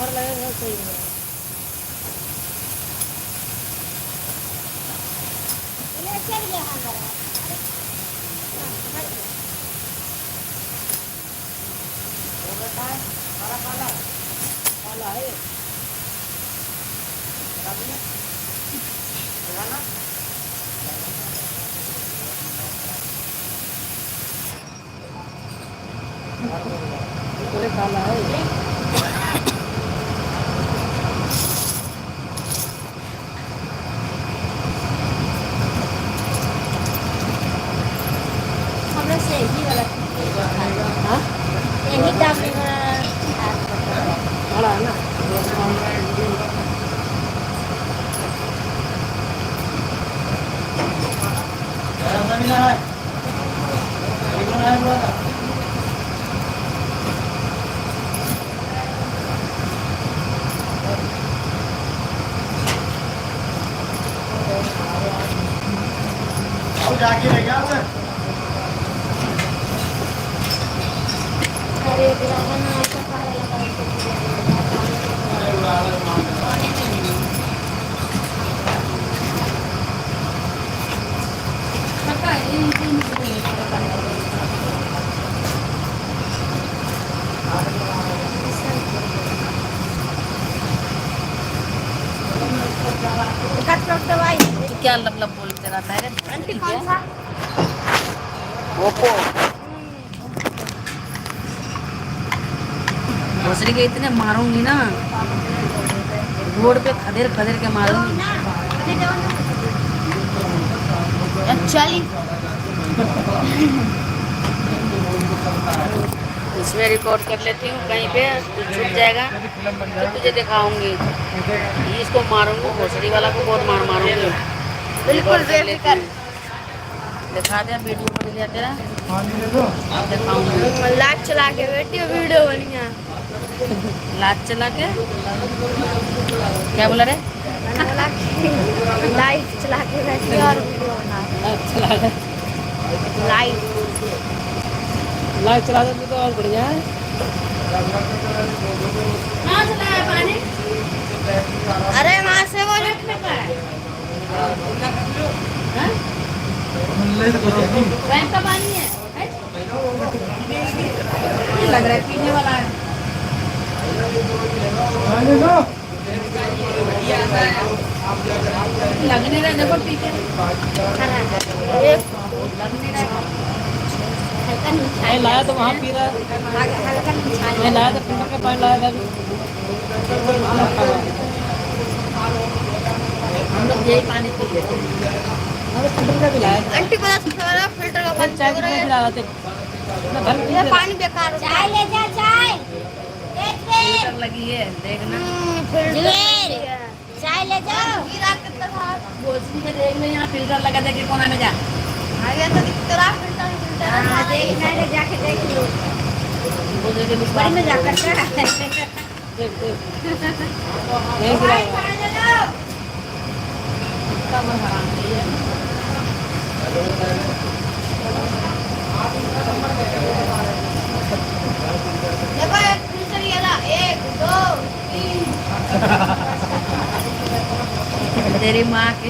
और लगेगा सही है। ले चल गया अंदर। वो बेटा है काला काला काला है काबू लगाना पूरे काला है हम लोग से ही वाला हाँ यही दाम में बड़ा है ना जाके रह गया सर अरे बना ऐसा पारा कट कट दवाई क्या लब बोलते रहता है आंटी कौन सा ओप्पो भोसड़ी के इतने मारूंगी ना रोड पे खदेड़ खदेड़ के मारूंगी एक्चुअली इसमें रिकॉर्ड कर लेती हूँ कहीं पे तो छूट जाएगा तो तुझे दिखाऊंगी इसको मारूंगी भोसड़ी वाला को बहुत मारूंगी बिल्कुल लेती हूँ दिखा दे वीडियो बन गया तेरा दिखाऊंगी लाइट चला के बैठी वीडियो बढ़िया लात चला के क्या बोला रे लाइट चला के बैठी और वीडियो बना लाइट लाइट चला दे तो और बढ़िया है कहाँ चलाया पानी अरे वहाँ से वो बैंक का पानी है लग रहा है पीने वाला है लगने रहे देखो पी के लगने रहे मैं लाया तो वहाँ पी रहा मैं लाया तो फिल्टर का पानी लाया था हम लोग यही पानी पी लेते हैं फिल्टर का भी लाया था आंटी को फिल्टर का पानी चाय कितने पिला रहे थे ये पानी बेकार चाय ले जा चाय फिल्टर लगी है देखना चाय ले जाओ भोसड़ी में देख ले यहाँ फिल्टर लगा दे के कोना में जा आगे तो तेरा फिल्टर देखना है जाके देख लो भोसड़ी के बीच बड़ी में जाकर क्या देख नहीं गिरा कब हराम है देखो एक फिल्टर ये ला 1 2 3 तेरी माँ की